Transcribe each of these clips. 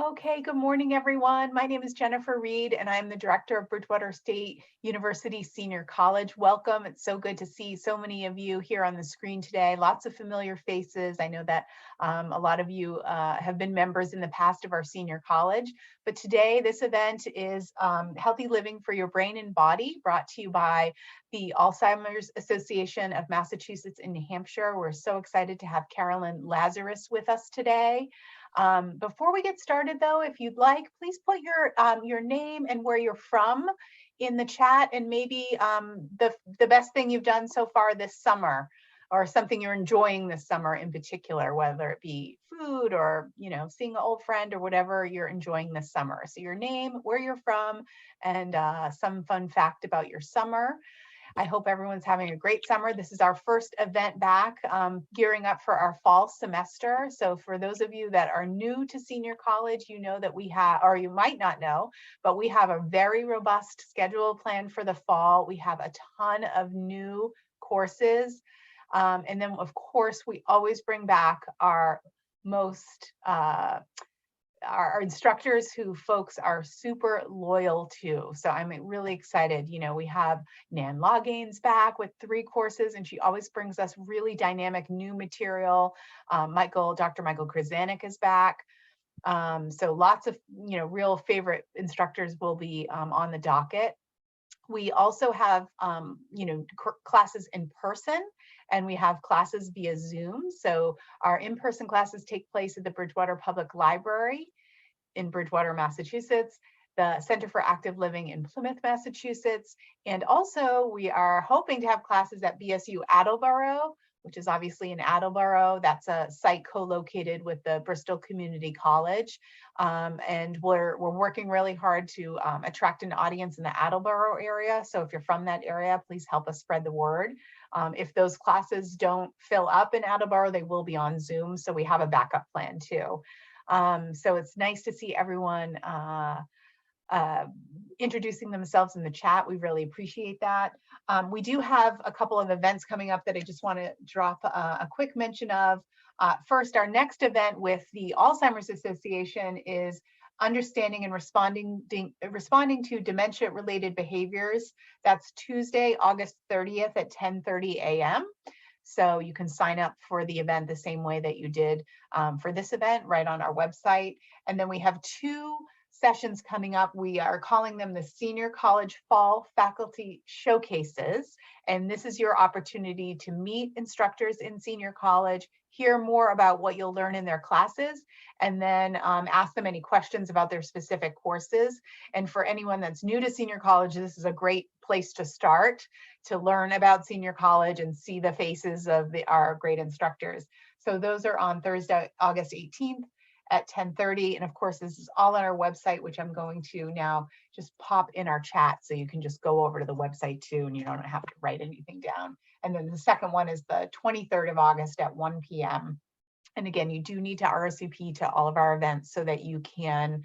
Okay, good morning, everyone. My name is Jennifer Reed, and I'm the director of Bridgewater State University Senior College. Welcome. It's so good to see so many of you here on the screen today. Lots of familiar faces. I know that a lot of you have been members in the past of our senior college, but today this event is Healthy Living for Your Brain and Body, brought to you by the Alzheimer's Association of Massachusetts and New Hampshire. We're so excited to have Carolyn Lazarus with us today. Before we get started though, if you'd like, please put your name and where you're from in the chat, and maybe the best thing you've done so far this summer, or something you're enjoying this summer in particular, whether it be food or seeing an old friend or whatever you're enjoying this summer. So your name, where you're from, and some fun fact about your summer. I hope everyone's having a great summer. This is our first event back, gearing up for our fall semester. So for those of you that are new to senior college, you know that we have, or you might not know, but we have a very robust schedule planned for the fall. We have a ton of new courses. And then of course, we always bring back our most, our instructors who folks are super loyal to. So I'm really excited. We have Nan Loggains back with 3 courses, and she always brings us really dynamic new material. Dr. Michael Krasanik is back. So lots of, real favorite instructors will be on the docket. We also have, classes in person, and we have classes via Zoom. So our in-person classes take place at the Bridgewater Public Library in Bridgewater, Massachusetts, the Center for Active Living in Plymouth, Massachusetts. And also we are hoping to have classes at BSU Attleboro, which is obviously in Attleboro. That's a site co-located with the Bristol Community College. And we're working really hard to attract an audience in the Attleboro area. So if you're from that area, please help us spread the word. If those classes don't fill up in Attleboro, they will be on Zoom. So we have a backup plan too. So it's nice to see everyone introducing themselves in the chat. We really appreciate that. We do have a couple of events coming up that I just want to drop a quick mention of. First, our next event with the Alzheimer's Association is Understanding and Responding to Dementia-Related Behaviors. That's Tuesday, August 30th at 10:30 a.m. So you can sign up for the event the same way that you did for this event, right on our website. And then we have 2 sessions coming up. We are calling them the Senior College Fall Faculty Showcases. And this is your opportunity to meet instructors in senior college, hear more about what you'll learn in their classes, and then ask them any questions about their specific courses. And for anyone that's new to senior college, this is a great place to start to learn about senior college and see the faces of our great instructors. So those are on Thursday, August 18th. At 10:30. And of course, this is all on our website, which I'm going to now just pop in our chat. So you can just go over to the website too, and you don't have to write anything down. And then the second one is the 23rd of August at 1 p.m. And again, you do need to RSVP to all of our events so that you can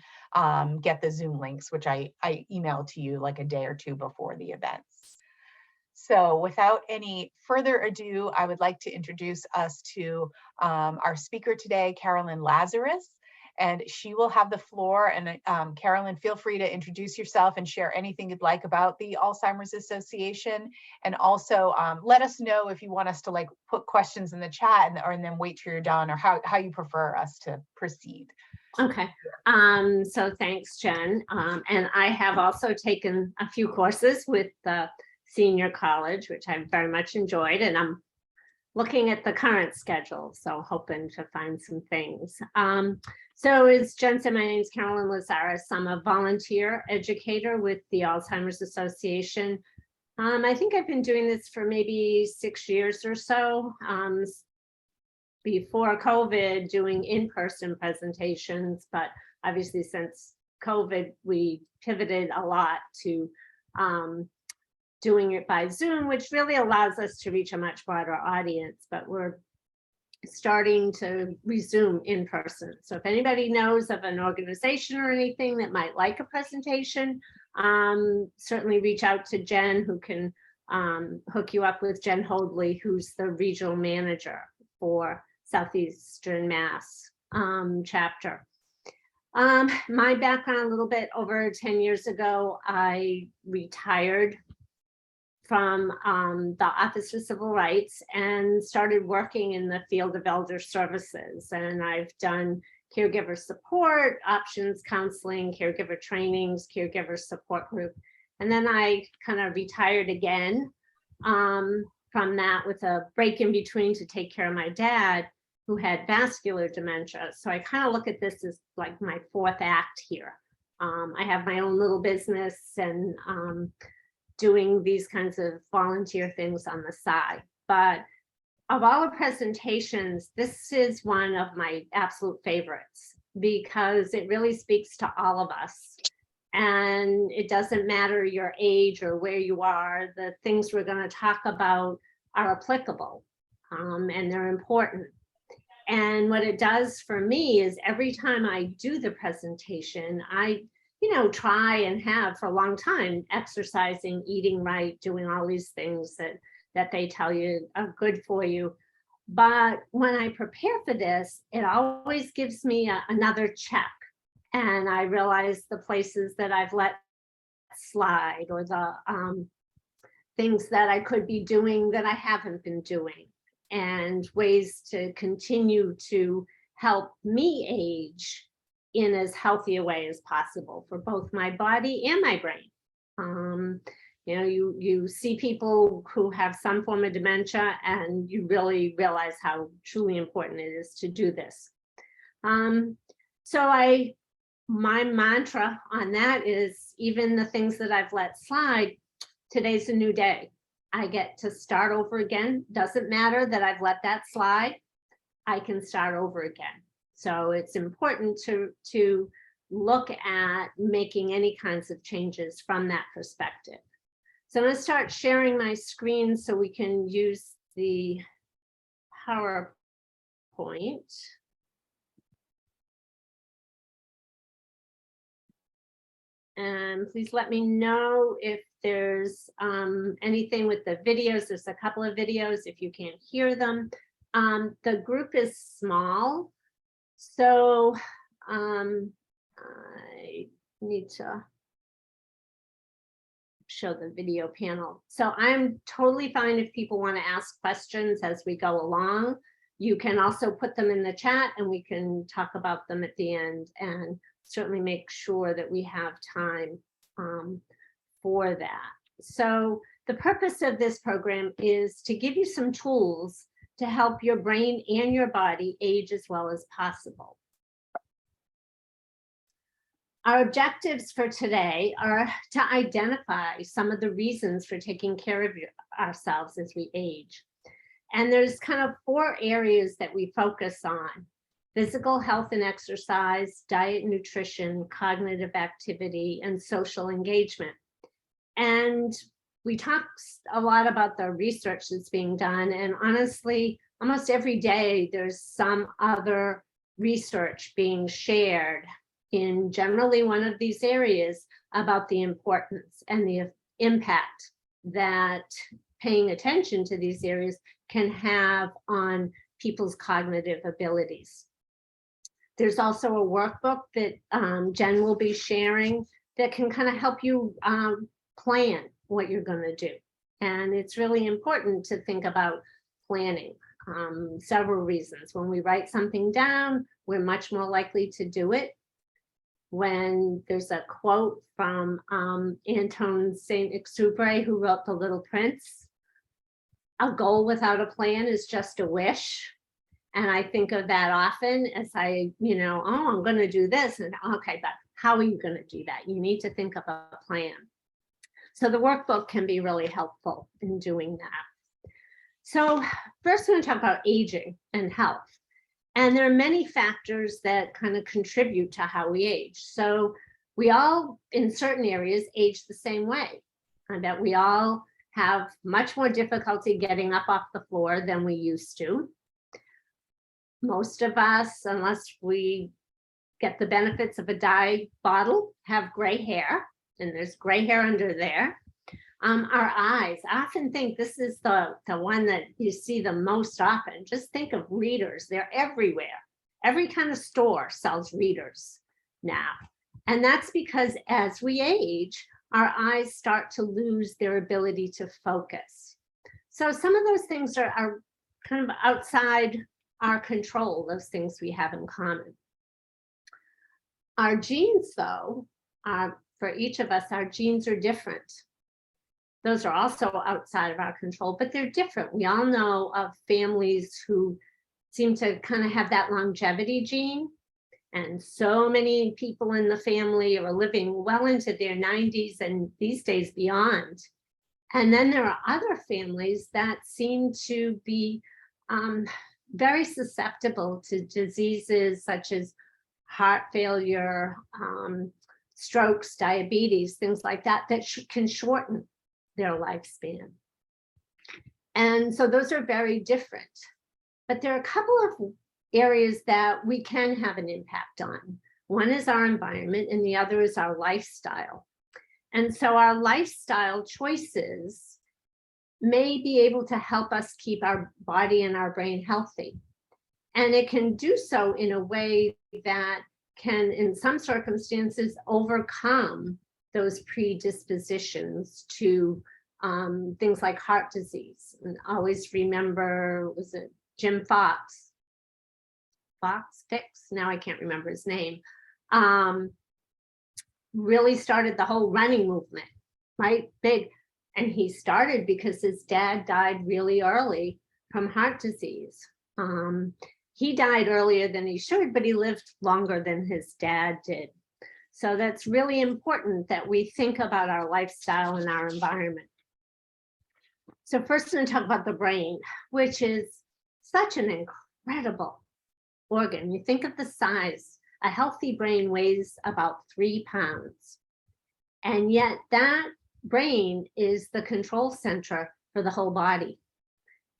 get the Zoom links, which I emailed to you like a day or 2 before the events. So without any further ado, I would like to introduce us to our speaker today, Carolyn Lazarus, and she will have the floor. And Carolyn, feel free to introduce yourself and share anything you'd like about the Alzheimer's Association. And also let us know if you want us to put questions in the chat and then wait till you're done, or how you prefer us to proceed. Okay, so thanks, Jen. And I have also taken a few courses with the senior college, which I've very much enjoyed, and I'm looking at the current schedule, so hoping to find some things. So as Jen said, my name is Carolyn Lazarus. I'm a volunteer educator with the Alzheimer's Association. I think I've been doing this for maybe 6 years or so. Before COVID, doing in-person presentations, but obviously since COVID, we pivoted a lot to doing it by Zoom, which really allows us to reach a much broader audience, but we're starting to resume in person. So if anybody knows of an organization or anything that might like a presentation, certainly reach out to Jen, who can hook you up with Jen Hoadley, who's the regional manager for Southeastern Mass chapter. My background, a little bit over 10 years ago, I retired from the Office of Civil Rights and started working in the field of elder services. And I've done caregiver support, options counseling, caregiver trainings, caregiver support group. And then I kind of retired again from that with a break in between to take care of my dad, who had vascular dementia. So I kind of look at this as like my fourth act here. I have my own little business and doing these kinds of volunteer things on the side. But of all the presentations, this is one of my absolute favorites because it really speaks to all of us. And it doesn't matter your age or where you are, the things we're going to talk about are applicable and they're important. And what it does for me is every time I do the presentation, I try and have for a long time, exercising, eating right, doing all these things that they tell you are good for you. But when I prepare for this, it always gives me another check. And I realize the places that I've let slide or the things that I could be doing that I haven't been doing, and ways to continue to help me age in as healthy a way as possible for both my body and my brain. You see people who have some form of dementia and you really realize how truly important it is to do this. My mantra on that is, even the things that I've let slide, today's a new day. I get to start over again. Doesn't matter that I've let that slide. I can start over again. So it's important to look at making any kinds of changes from that perspective. So I'm going to start sharing my screen so we can use the PowerPoint. And please let me know if there's anything with the videos. There's a couple of videos if you can't hear them. The group is small, so I need to show the video panel. So I'm totally fine if people want to ask questions as we go along. You can also put them in the chat and we can talk about them at the end, and certainly make sure that we have time for that. So the purpose of this program is to give you some tools to help your brain and your body age as well as possible. Our objectives for today are to identify some of the reasons for taking care of ourselves as we age. And there's kind of 4 areas that we focus on: physical health and exercise, diet, nutrition, cognitive activity, and social engagement. And we talk a lot about the research that's being done, and honestly, almost every day there's some other research being shared in generally one of these areas about the importance and the impact that paying attention to these areas can have on people's cognitive abilities. There's also a workbook that Jen will be sharing that can kind of help you plan what you're going to do. And it's really important to think about planning. Several reasons. When we write something down, we're much more likely to do it. When there's a quote from Antoine Saint-Exupéry, who wrote The Little Prince, a goal without a plan is just a wish. And I think of that often as I'm going to do this. And okay, but how are you going to do that? You need to think of a plan. So the workbook can be really helpful in doing that. So first, we're going to talk about aging and health. And there are many factors that kind of contribute to how we age. So we all, in certain areas, age the same way. And that we all have much more difficulty getting up off the floor than we used to. Most of us, unless we get the benefits of a dye bottle, have gray hair, and there's gray hair under there. Our eyes, I often think this is the one that you see the most often. Just think of readers, they're everywhere. Every kind of store sells readers. now. And that's because as we age, our eyes start to lose their ability to focus. So some of those things are kind of outside our control, those things we have in common. Our genes, though, for each of us, our genes are different. Those are also outside of our control, but they're different. We all know of families who seem to kind of have that longevity gene. And so many people in the family are living well into their 90s and these days beyond. And then there are other families that seem to be very susceptible to diseases such as heart failure, strokes, diabetes, things like that, that can shorten their lifespan. And so those are very different. But there are a couple of areas that we can have an impact on. One is our environment and the other is our lifestyle. And so our lifestyle choices may be able to help us keep our body and our brain healthy. And it can do so in a way that can, in some circumstances, overcome those predispositions to things like heart disease. And always remember, was it Jim Fox? Now I can't remember his name. Really started the whole running movement, right? Big. And he started because his dad died really early from heart disease. He died earlier than he should, but he lived longer than his dad did. So that's really important that we think about our lifestyle and our environment. So first I'm going to talk about the brain, which is such an incredible organ. You think of the size, a healthy brain weighs about 3 pounds. And yet that brain is the control center for the whole body.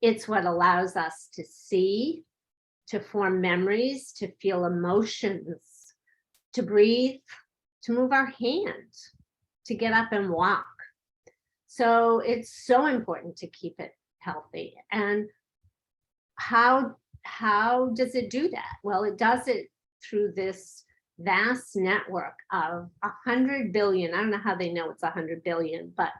It's what allows us to see, to form memories, to feel emotions, to breathe, to move our hands, to get up and walk. So it's so important to keep it healthy. And how does it do that? Well, it does it through this vast network of 100 billion. I don't know how they know it's 100 billion, but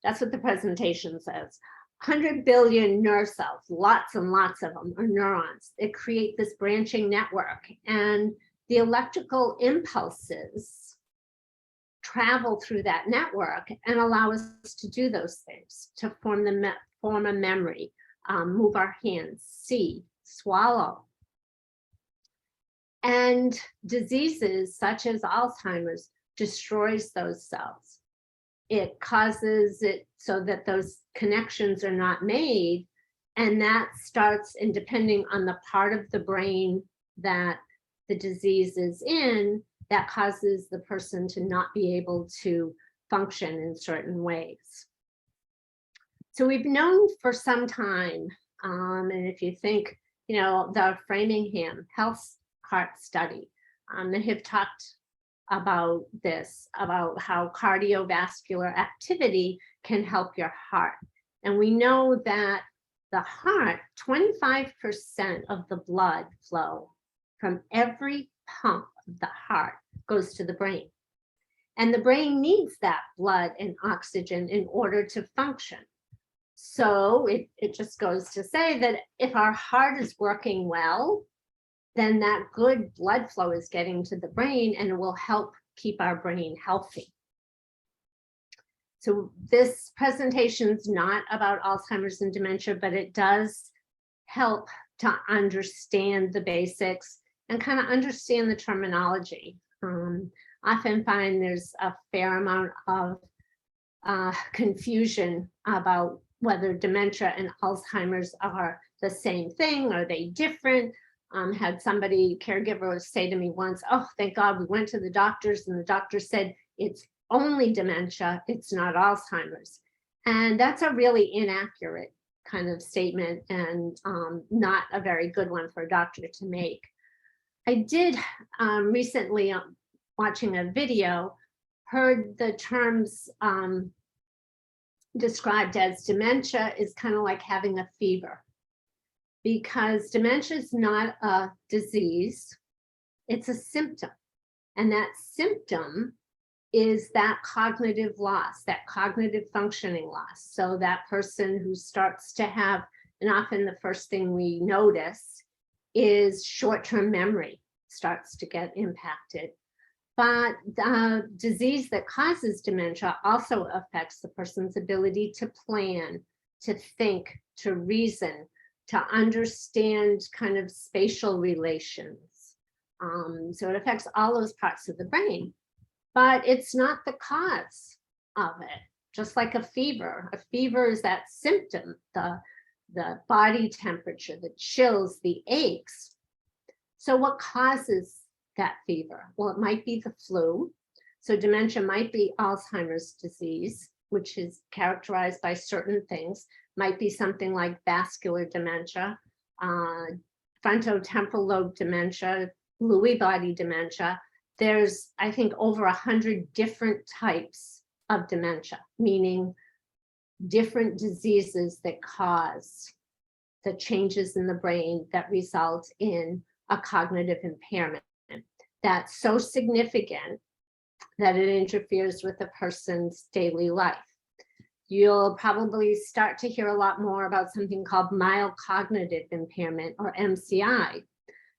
that's what the presentation says. 100 billion nerve cells, lots and lots of them are neurons. They create this branching network, and the electrical impulses travel through that network and allow us to do those things, to form a memory, move our hands, see, swallow. And diseases such as Alzheimer's destroys those cells. It causes it so that those connections are not made, and that starts, and depending on the part of the brain that the disease is in, that causes the person to not be able to function in certain ways. So we've known for some time, and if you think, the Framingham Health Heart Study, they have talked about this, about how cardiovascular activity can help your heart. And we know that the heart, 25% of the blood flow from every pump of the heart goes to the brain. And the brain needs that blood and oxygen in order to function. So it just goes to say that if our heart is working well, then that good blood flow is getting to the brain and it will help keep our brain healthy. So this presentation is not about Alzheimer's and dementia, but it does help to understand the basics and kind of understand the terminology. Often find there's a fair amount of confusion about whether dementia and Alzheimer's are the same thing. Are they different? Had somebody, caregiver, say to me once, "Oh, thank God we went to the doctors and the doctor said it's only dementia, it's not Alzheimer's." And that's a really inaccurate kind of statement and not a very good one for a doctor to make. I did recently, watching a video, heard the terms described as dementia is kind of like having a fever, because dementia is not a disease, it's a symptom. And that symptom is that cognitive loss, that cognitive functioning loss. So that person who starts to have, and often the first thing we notice is short-term memory starts to get impacted. But the disease that causes dementia also affects the person's ability to plan, to think, to reason, to understand kind of spatial relations. So it affects all those parts of the brain, but it's not the cause of it. Just like a fever is that symptom, the body temperature, the chills, the aches. So what causes that fever? Well, it might be the flu. So dementia might be Alzheimer's disease, which is characterized by certain things, might be something like vascular dementia, frontotemporal lobe dementia, Lewy body dementia. There's, I think, over 100 different types of dementia, meaning different diseases that cause the changes in the brain that result in a cognitive impairment that's so significant that it interferes with a person's daily life. You'll probably start to hear a lot more about something called mild cognitive impairment, or MCI.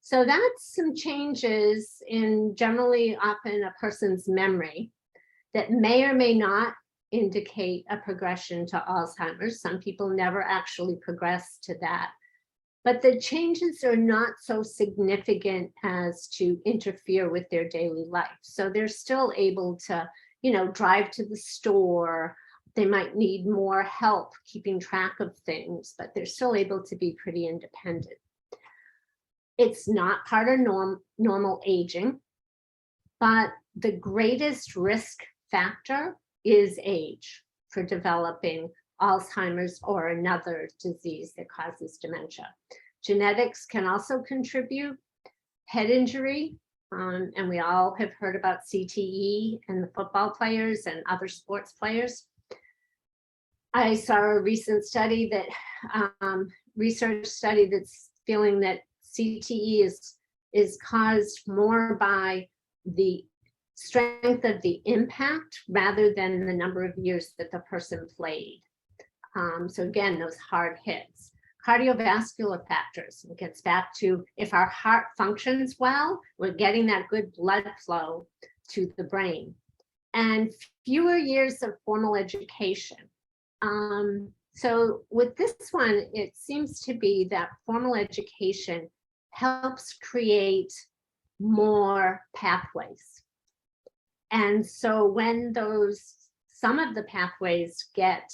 So that's some changes in generally often a person's memory that may or may not indicate a progression to Alzheimer's. Some people never actually progress to that. But the changes are not so significant as to interfere with their daily life. So they're still able to, drive to the store. They might need more help keeping track of things, but they're still able to be pretty independent. It's not part of normal aging, but the greatest risk factor is age for developing Alzheimer's or another disease that causes dementia. Genetics can also contribute. Head injury, and we all have heard about CTE and the football players and other sports players. I saw a recent study that research study that's feeling that CTE is caused more by the strength of the impact rather than the number of years that the person played. So again, those hard hits. Cardiovascular factors, it gets back to if our heart functions well, we're getting that good blood flow to the brain. And fewer years of formal education. So with this one, it seems to be that formal education helps create more pathways. And so when some of the pathways get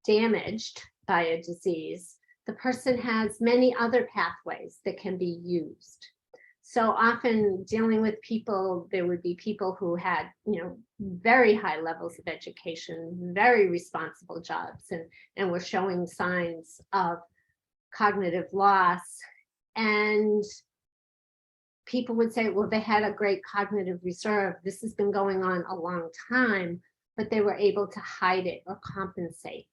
damaged by a disease, the person has many other pathways that can be used. So often dealing with people, there would be people who had, very high levels of education, very responsible jobs, and were showing signs of cognitive loss. And people would say, well, they had a great cognitive reserve. This has been going on a long time, but they were able to hide it or compensate.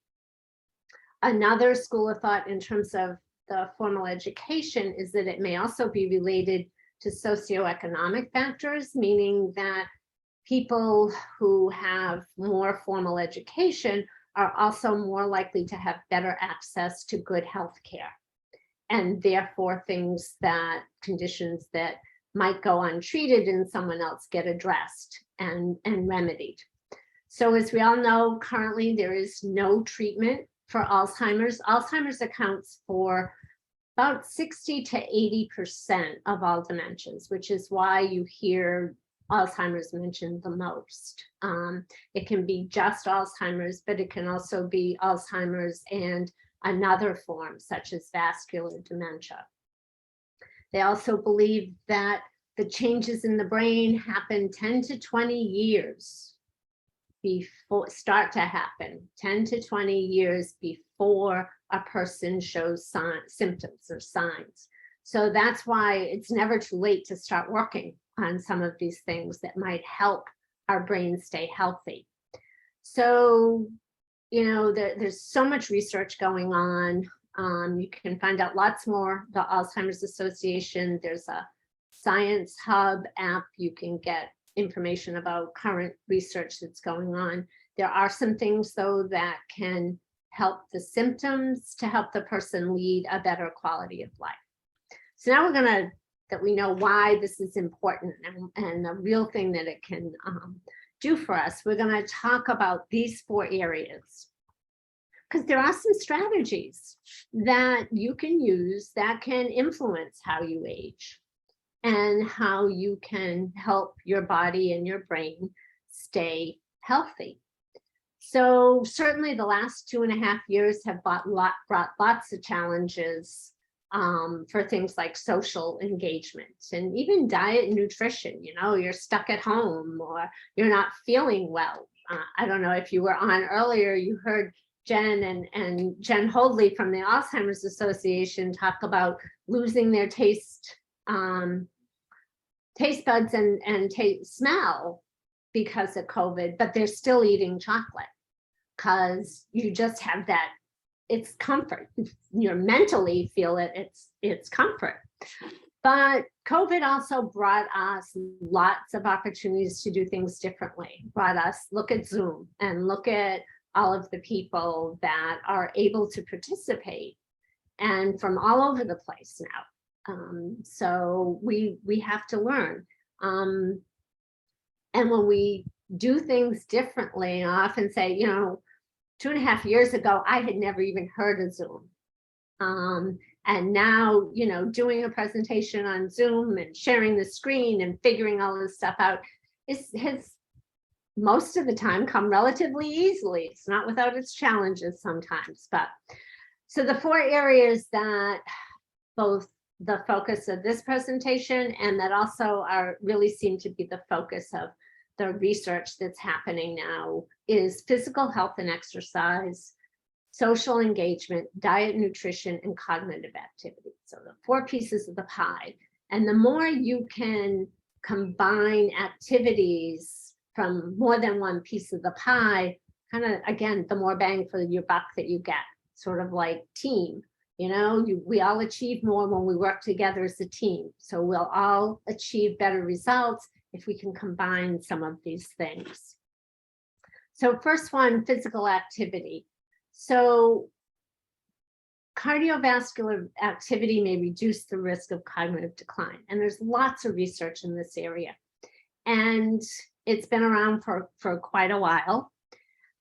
Another school of thought in terms of the formal education is that it may also be related to socioeconomic factors, meaning that people who have more formal education are also more likely to have better access to good health care. And therefore conditions that might go untreated in someone else get addressed and remedied. So as we all know, currently there is no treatment for Alzheimer's. Alzheimer's accounts for about 60 to 80% of all dementias, which is why you hear Alzheimer's mentioned the most. It can be just Alzheimer's, but it can also be Alzheimer's and another form, such as vascular dementia. They also believe that the changes in the brain happen 10 to 20 years start to happen 10 to 20 years before a person shows symptoms or signs. So that's why it's never too late to start working on some of these things that might help our brain stay healthy. So, there's so much research going on. You can find out lots more. The Alzheimer's Association, there's a Science Hub app, you can get information about current research that's going on. There are some things, though, that can help the symptoms to help the person lead a better quality of life. So now that we know why this is important and the real thing that it can do for us, we're going to talk about these 4 areas. Because there are some strategies that you can use that can influence how you age and how you can help your body and your brain stay healthy. So certainly the last 2.5 years have brought lots of challenges for things like social engagement and even diet and nutrition. You know, you're stuck at home or you're not feeling well. I don't know if you were on earlier, you heard Jen and Jen Hoadley from the Alzheimer's Association talk about losing their taste buds and smell because of COVID, but they're still eating chocolate because you just have that, it's comfort. You mentally feel it, it's comfort. But COVID also brought us lots of opportunities to do things differently, brought us look at Zoom and look at all of the people that are able to participate and from all over the place now. So we have to learn. And when we do things differently, I often say, you know, 2.5 years ago, I had never even heard of Zoom. And now, you know, doing a presentation on Zoom and sharing the screen and figuring all this stuff out has most of the time come relatively easily. It's not without its challenges sometimes, but so the 4 areas that both the focus of this presentation and that also really seem to be the focus of the research that's happening now is physical health and exercise, social engagement, diet, nutrition, and cognitive activity. So the 4 pieces of the pie. And the more you can combine activities from more than one piece of the pie, kind of, again, the more bang for your buck that you get, sort of like team. You know, we all achieve more when we work together as a team. So we'll all achieve better results if we can combine some of these things. So first one, physical activity. So cardiovascular activity may reduce the risk of cognitive decline. And there's lots of research in this area. And it's been around for quite a while.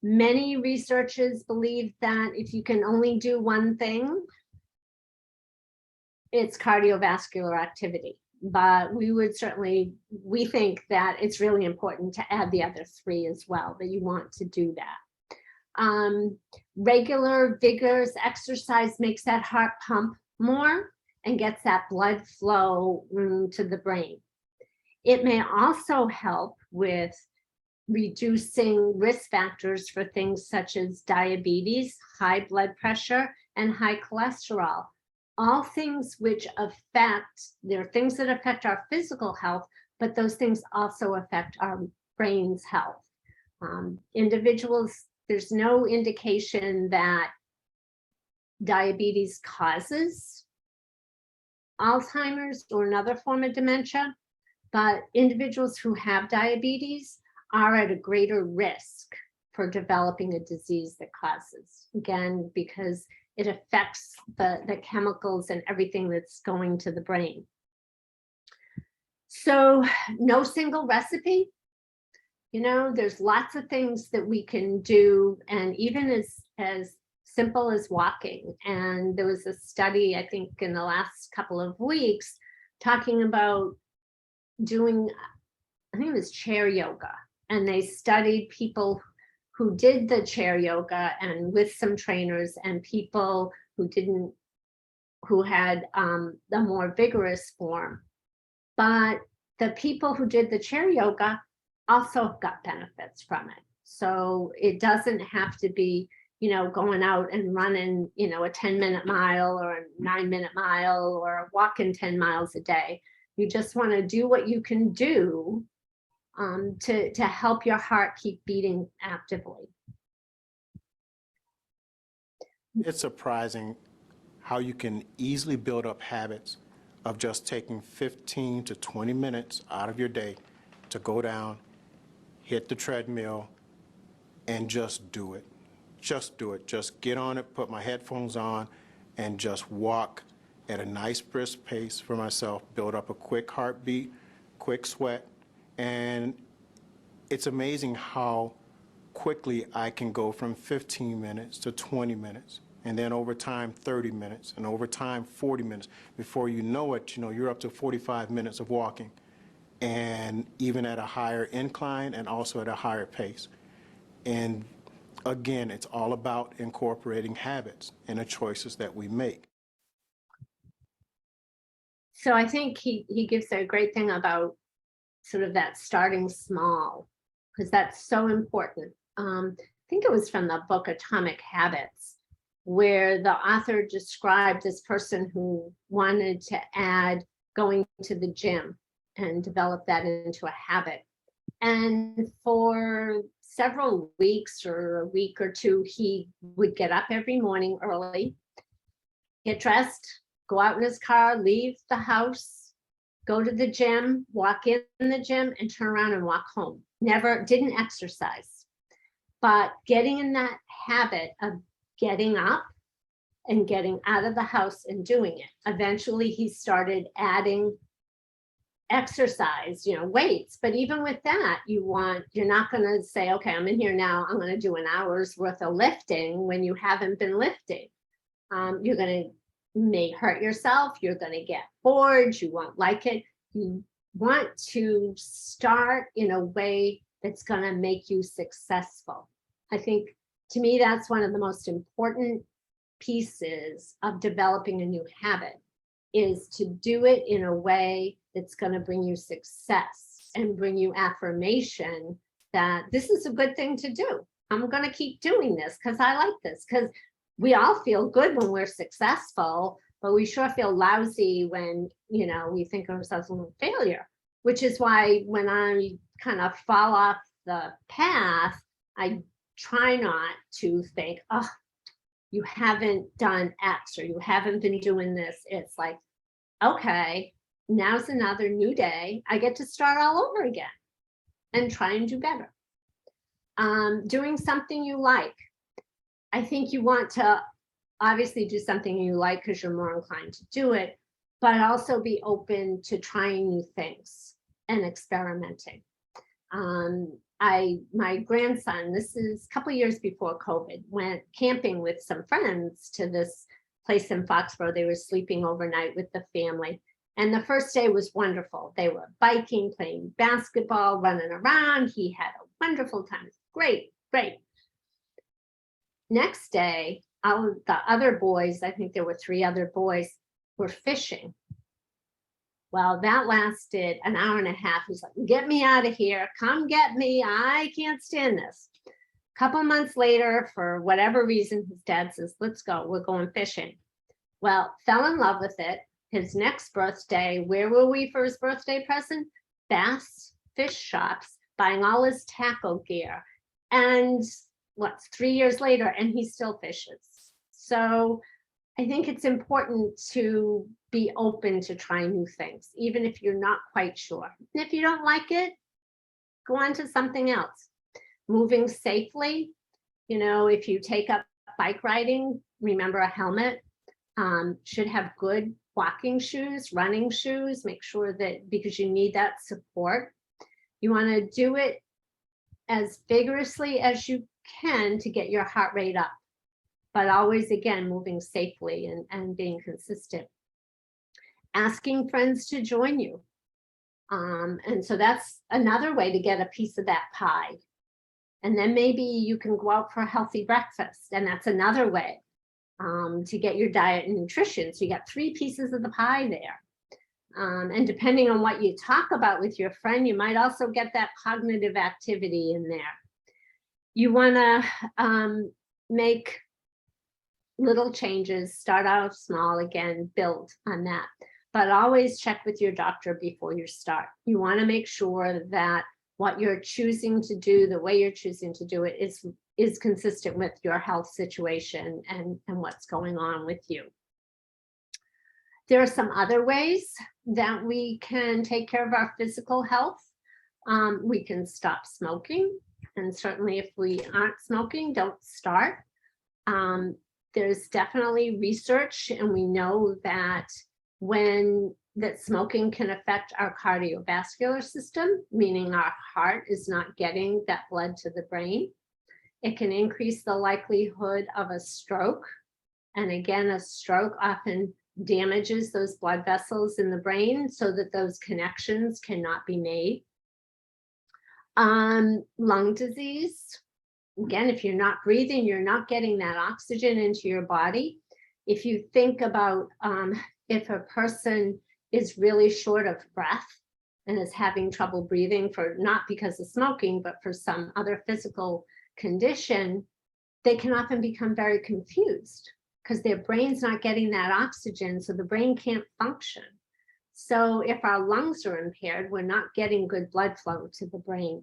Many researchers believe that if you can only do one thing, it's cardiovascular activity. But we think that it's really important to add the other 3 as well, that you want to do that. Regular vigorous exercise makes that heart pump more and gets that blood flow to the brain. It may also help with reducing risk factors for things such as diabetes, high blood pressure, and high cholesterol. All things which there are things that affect our physical health, but those things also affect our brain's health. Individuals, there's no indication that diabetes causes Alzheimer's or another form of dementia, but individuals who have diabetes are at a greater risk for developing a disease that causes, again, because it affects the chemicals and everything that's going to the brain. So no single recipe. You know, there's lots of things that we can do, and even as simple as walking. And there was a study, I think, in the last couple of weeks talking about doing, I think it was chair yoga. And they studied people who did the chair yoga and with some trainers, and people who had the more vigorous form. But the people who did the chair yoga also got benefits from it. So it doesn't have to be, you know, going out and running, you know, a 10-minute mile or a 9-minute mile or walking 10 miles a day. You just want to do what you can do to help your heart keep beating actively. It's surprising how you can easily build up habits of just taking 15 to 20 minutes out of your day to go down, hit the treadmill, and just do it. Just do it. Just get on it, put my headphones on, and just walk at a nice brisk pace for myself, build up a quick heartbeat, quick sweat, and it's amazing how quickly I can go from 15 minutes to 20 minutes, and then over time 30 minutes, and over time 40 minutes. Before you know it, you're up to 45 minutes of walking, and even at a higher incline and also at a higher pace. And again, it's all about incorporating habits in the choices that we make. So I think he gives a great thing about sort of that starting small, because that's so important. I think it was from the book Atomic Habits, where the author described this person who wanted to add going to the gym and develop that into a habit. And for several weeks or a week or two, he would get up every morning early, get dressed, go out in his car, leave the house, go to the gym, walk in the gym, and turn around and walk home. Never, didn't exercise. But getting in that habit of getting up and getting out of the house and doing it. Eventually, he started adding exercise, weights. But even with that, you're not going to say, okay, I'm in here now, I'm going to do an hour's worth of lifting when you haven't been lifting. You're going to may hurt yourself, you're going to get bored, you won't like it. You want to start in a way that's going to make you successful. I think, to me, that's one of the most important pieces of developing a new habit, is to do it in a way that's going to bring you success and bring you affirmation that this is a good thing to do. I'm going to keep doing this because I like this. Because we all feel good when we're successful, but we sure feel lousy when, we think of ourselves as a failure, which is why when I kind of fall off the path, I try not to think, oh, you haven't done X or you haven't been doing this. It's like, okay, now's another new day. I get to start all over again and try and do better. Doing something you like. I think you want to obviously do something you like because you're more inclined to do it, but also be open to trying new things and experimenting. My grandson, this is a couple of years before COVID, went camping with some friends to this place in Foxborough. They were sleeping overnight with the family. And the first day was wonderful. They were biking, playing basketball, running around. He had a wonderful time. Great, great. Next day, all the other boys, I think there were 3 other boys, were fishing. Well, that lasted an hour and a half. He's like, get me out of here. Come get me. I can't stand this. A couple months later, for whatever reason, his dad says, let's go. We're going fishing. Well, fell in love with it. His next birthday, where were we for his birthday present? Bass fish shops, buying all his tackle gear. And 3 years later, and he still fishes. So I think it's important to be open to trying new things, even if you're not quite sure. And if you don't like it, go on to something else. Moving safely, if you take up bike riding, remember a helmet, should have good walking shoes, running shoes, make sure that, because you need that support. You want to do it as vigorously as you can to get your heart rate up, but always, again, moving safely and being consistent. Asking friends to join you. And so that's another way to get a piece of that pie. And then maybe you can go out for a healthy breakfast, and that's another way to get your diet and nutrition. So you got 3 pieces of the pie there. And depending on what you talk about with your friend, you might also get that cognitive activity in there. You want to make little changes, start out small, again, build on that, but always check with your doctor before you start. You want to make sure that what you're choosing to do, the way you're choosing to do it, is consistent with your health situation and what's going on with you. There are some other ways that we can take care of our physical health. We can stop smoking, and certainly if we aren't smoking, don't start. There's definitely research, and we know that smoking can affect our cardiovascular system, meaning our heart is not getting that blood to the brain. It can increase the likelihood of a stroke. And again, a stroke often damages those blood vessels in the brain so that those connections cannot be made. Lung disease. Again, if you're not breathing, you're not getting that oxygen into your body. If you think about if a person is really short of breath and is having trouble breathing for not because of smoking, but for some other physical condition, they can often become very confused because their brain's not getting that oxygen, so the brain can't function. So if our lungs are impaired, we're not getting good blood flow to the brain.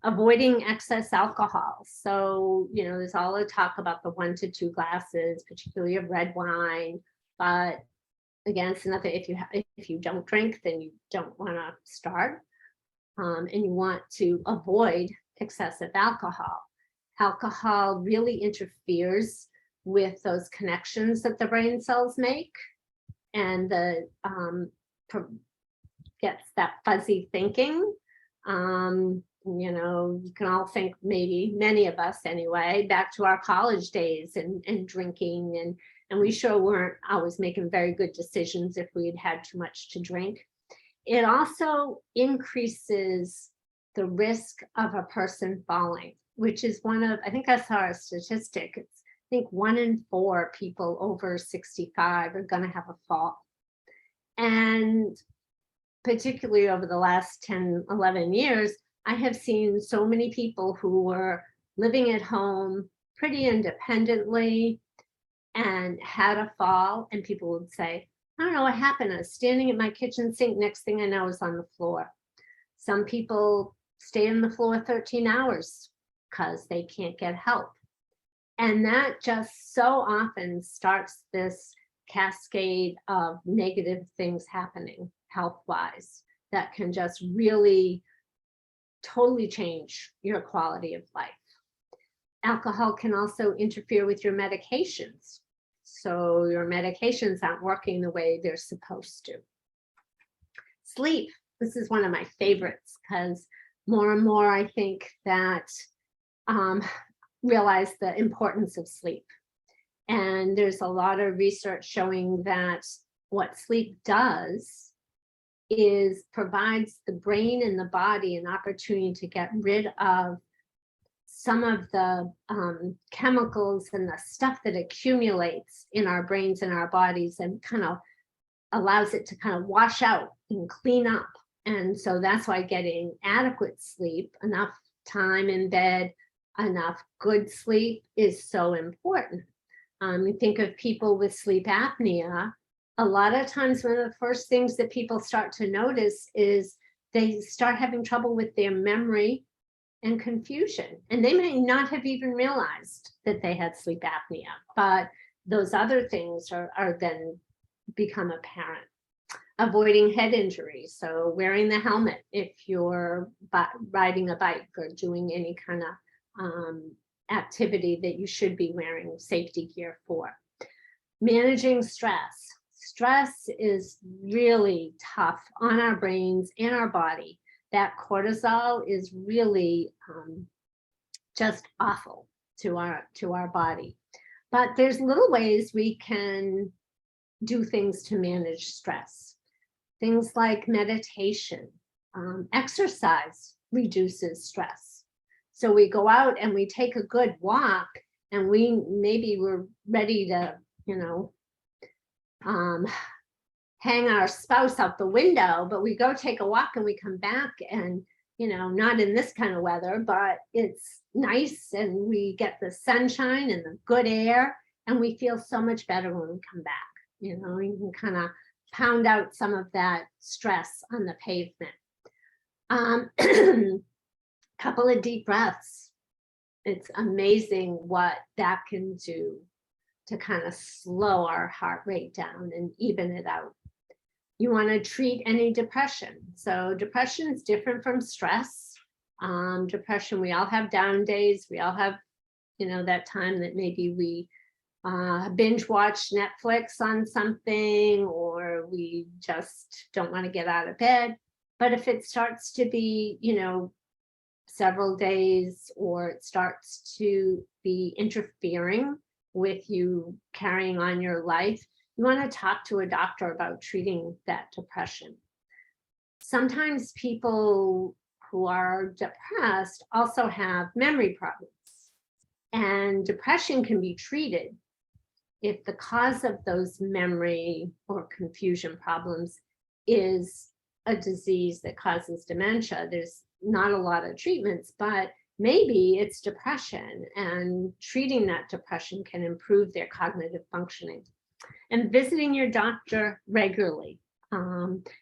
Avoiding excess alcohol. So, there's all the talk about the 1 to 2 glasses, particularly of red wine. But again, it's another, if you don't drink, then you don't want to start. And you want to avoid excessive alcohol. Alcohol really interferes with those connections that the brain cells make, and gets that fuzzy thinking. You can all think, maybe many of us anyway, back to our college days and drinking, and we sure weren't always making very good decisions if we had too much to drink. It also increases the risk of a person falling, which is I think I saw a statistic. It's, I think 1 in 4 people over 65 are going to have a fall. And particularly over the last 10, 11 years, I have seen so many people who were living at home pretty independently and had a fall, and people would say, I don't know what happened. I was standing at my kitchen sink. Next thing I know, I was on the floor. Some people stay on the floor 13 hours because they can't get help. And that just so often starts this cascade of negative things happening health-wise that can just really totally change your quality of life. Alcohol can also interfere with your medications. So your medications aren't working the way they're supposed to. Sleep. This is one of my favorites because more and more I think that realize the importance of sleep. And there's a lot of research showing that what sleep does is provides the brain and the body an opportunity to get rid of some of the chemicals and the stuff that accumulates in our brains and our bodies, and kind of allows it to kind of wash out and clean up. And so that's why getting adequate sleep, enough time in bed, enough good sleep is so important. You think of people with sleep apnea. A lot of times one of the first things that people start to notice is they start having trouble with their memory and confusion. And they may not have even realized that they had sleep apnea, but those other things are then become apparent. Avoiding head injuries. So wearing the helmet if you're riding a bike or doing any kind of activity that you should be wearing safety gear for. Managing stress. Stress is really tough on our brains and our body. That cortisol is really just awful to our body. But there's little ways we can do things to manage stress. Things like meditation, exercise reduces stress. So we go out and we take a good walk, and we're ready to, hang our spouse out the window, but we go take a walk and we come back and, not in this kind of weather, but it's nice and we get the sunshine and the good air, and we feel so much better when we come back. You can kind of pound out some of that stress on the pavement. Couple of deep breaths. It's amazing what that can do to kind of slow our heart rate down and even it out. You want to treat any depression. So depression is different from stress. Depression, we all have down days. We all have, that time that maybe we binge watch Netflix on something, or we just don't want to get out of bed. But if it starts to be, several days, or it starts to be interfering with you carrying on your life, you want to talk to a doctor about treating that depression. Sometimes people who are depressed also have memory problems, and depression can be treated if the cause of those memory or confusion problems is a disease that causes dementia. There's not a lot of treatments, but maybe it's depression, and treating that depression can improve their cognitive functioning. And visiting your doctor regularly.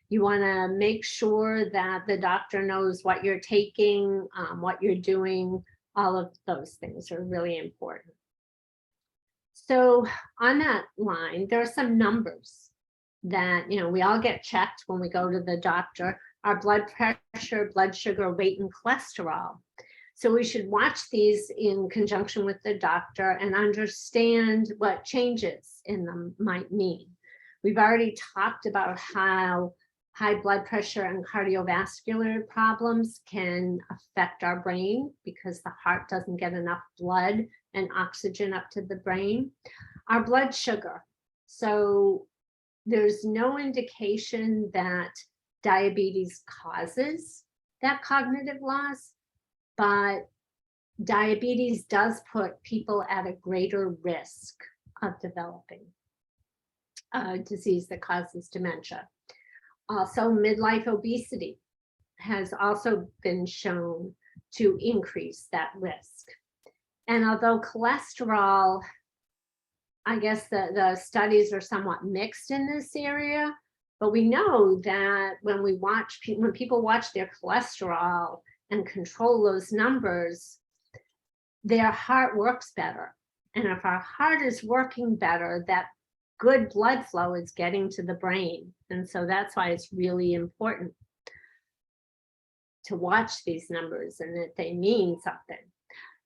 You want to make sure that the doctor knows what you're taking, what you're doing. All of those things are really important. So on that line, there are some numbers that, we all get checked when we go to the doctor: our blood pressure, blood sugar, weight, and cholesterol. So we should watch these in conjunction with the doctor and understand what changes in them might mean. We've already talked about how high blood pressure and cardiovascular problems can affect our brain because the heart doesn't get enough blood and oxygen up to the brain. Our blood sugar. So there's no indication that diabetes causes that cognitive loss, but diabetes does put people at a greater risk of developing a disease that causes dementia. Also, midlife obesity has also been shown to increase that risk. And although cholesterol, I guess the studies are somewhat mixed in this area, but we know that when people watch their cholesterol and control those numbers, their heart works better. And if our heart is working better, that good blood flow is getting to the brain. And so that's why it's really important to watch these numbers and that they mean something.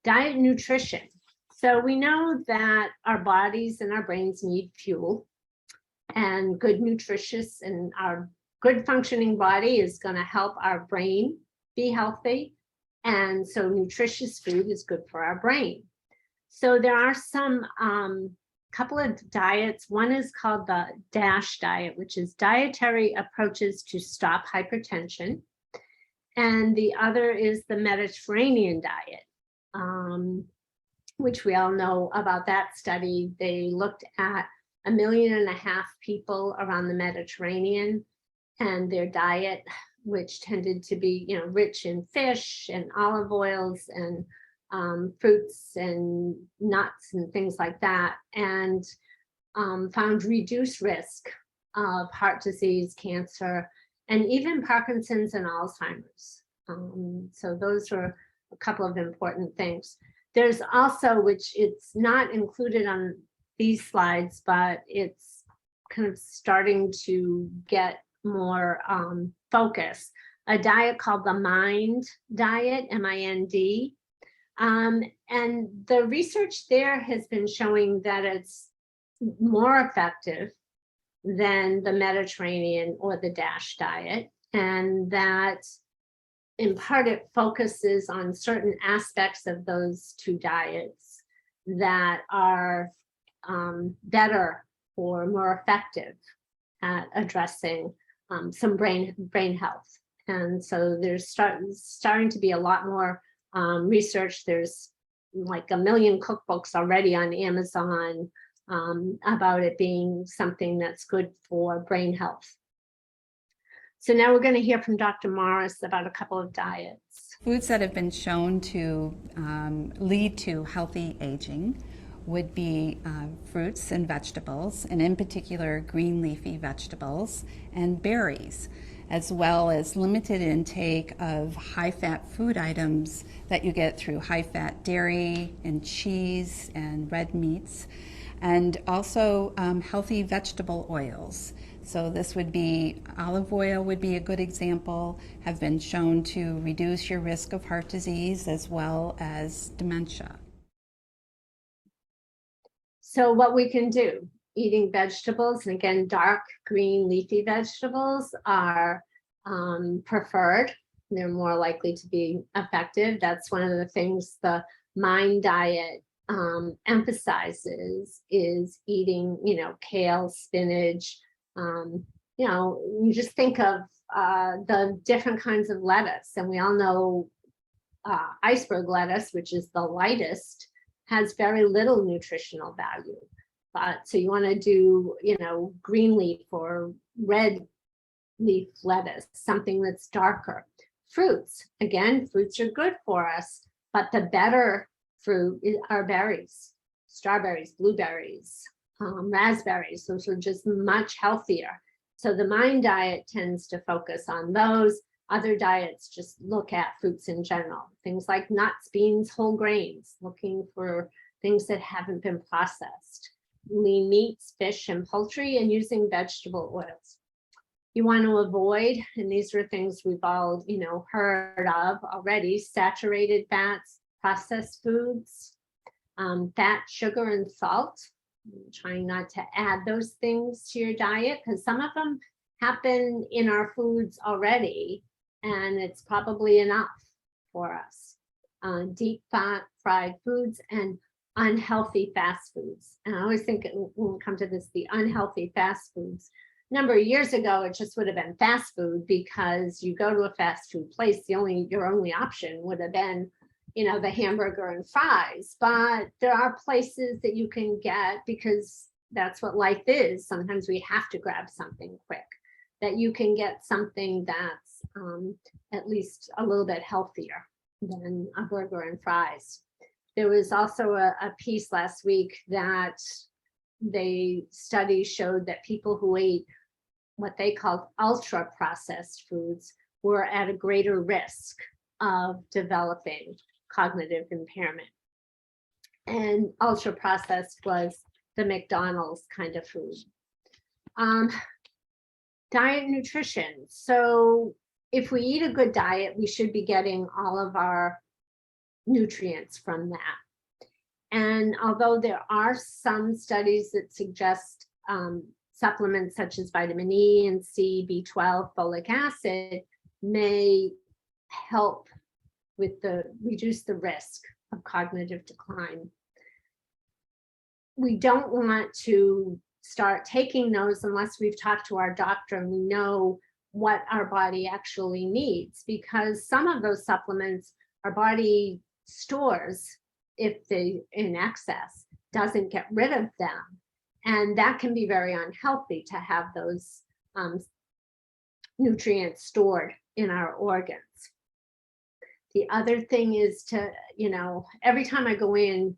Diet and nutrition. So we know that our bodies and our brains need fuel, and good nutritious and our good functioning body is going to help our brain be healthy. And so nutritious food is good for our brain. So there are some couple of diets. One is called the DASH diet, which is dietary approaches to stop hypertension. And the other is the Mediterranean diet, which we all know about that study. They looked at 1.5 million people around the Mediterranean and their diet, which tended to be, rich in fish and olive oils and fruits and nuts and things like that, and found reduced risk of heart disease, cancer, and even Parkinson's and Alzheimer's. So those are a couple of important things. There's also, which it's not included on these slides, but it's kind of starting to get more focus, a diet called the MIND diet, M-I-N-D. And the research there has been showing that it's more effective than the Mediterranean or the DASH diet, and that in part it focuses on certain aspects of those two diets that are better or more effective at addressing some brain health. And so there's starting to be a lot more research. There's like 1 million cookbooks already on Amazon about it being something that's good for brain health. So now we're going to hear from Dr. Morris about a couple of diets. Foods that have been shown to lead to healthy aging would be fruits and vegetables, and in particular green leafy vegetables and berries, as well as limited intake of high-fat food items that you get through high-fat dairy and cheese and red meats, and also healthy vegetable oils. So this would be, olive oil would be a good example, have been shown to reduce your risk of heart disease as well as dementia. So what we can do, eating vegetables, and again, dark green leafy vegetables are preferred. They're more likely to be effective. That's one of the things the MIND diet emphasizes, is eating, kale, spinach. You just think of the different kinds of lettuce, and we all know iceberg lettuce, which is the lightest, has very little nutritional value. So you want to do, green leaf or red leaf lettuce, something that's darker. Fruits, again, fruits are good for us, but the better fruit are berries, strawberries, blueberries, raspberries. Those are just much healthier. So the MIND diet tends to focus on those. Other diets just look at fruits in general, things like nuts, beans, whole grains, looking for things that haven't been processed, lean meats, fish and poultry, and using vegetable oils. You want to avoid, and these are things we've all, heard of already, saturated fats, processed foods, fat, sugar, and salt. Trying not to add those things to your diet, because some of them happen in our foods already, and it's probably enough for us. Deep fat, fried foods, and unhealthy fast foods. And I always think when we come to this, the unhealthy fast foods, a number of years ago, it just would have been fast food, because you go to a fast food place, your only option would have been, the hamburger and fries. But there are places that you can get, because that's what life is. Sometimes we have to grab something quick, that you can get something that's at least a little bit healthier than a burger and fries. There was also a piece last week that studies showed that people who ate what they called ultra processed foods were at a greater risk of developing cognitive impairment. And ultra processed was the McDonald's kind of food. Diet and nutrition. So if we eat a good diet, we should be getting all of our nutrients from that. And although there are some studies that suggest supplements such as vitamin E and C, B12, folic acid may help with reduce the risk of cognitive decline, we don't want to start taking those unless we've talked to our doctor and we know what our body actually needs, because some of those supplements our body stores, if they in excess, doesn't get rid of them, and that can be very unhealthy to have those nutrients stored in our organs. The other thing is to, every time I go in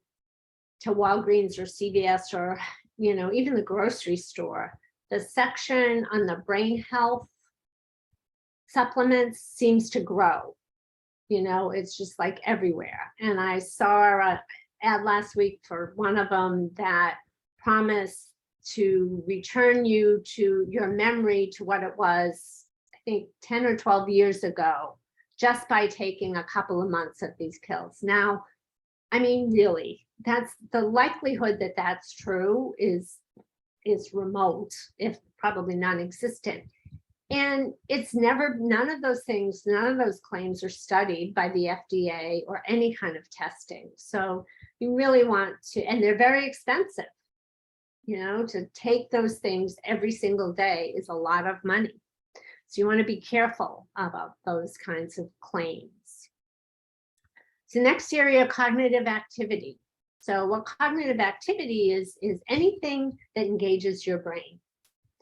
to Walgreens or CVS or, even the grocery store, the section on the brain health supplements seems to grow. It's just like everywhere. And I saw an ad last week for one of them that promised to return you to your memory to what it was, I think 10 or 12 years ago, just by taking a couple of months of these pills. Now, I mean, really, that's the likelihood that that's true is remote, if probably non-existent. And it's never, none of those claims are studied by the FDA or any kind of testing. So you really want to, and they're very expensive, to take those things every single day is a lot of money. So you want to be careful about those kinds of claims. So next area, cognitive activity. So what cognitive activity is anything that engages your brain.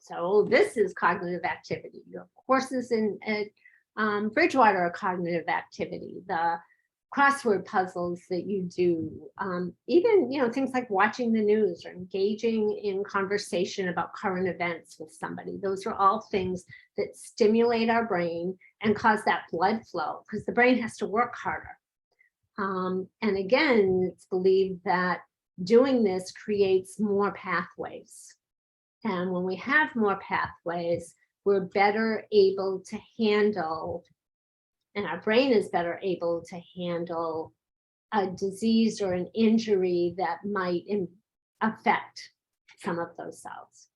So this is cognitive activity. Your courses at Bridgewater are cognitive activity. The crossword puzzles that you do, even things like watching the news or engaging in conversation about current events with somebody. Those are all things that stimulate our brain and cause that blood flow, because the brain has to work harder. And again, it's believed that doing this creates more pathways. And when we have more pathways, we're better able to handle, and our brain is better able to handle a disease or an injury that might affect some of those cells.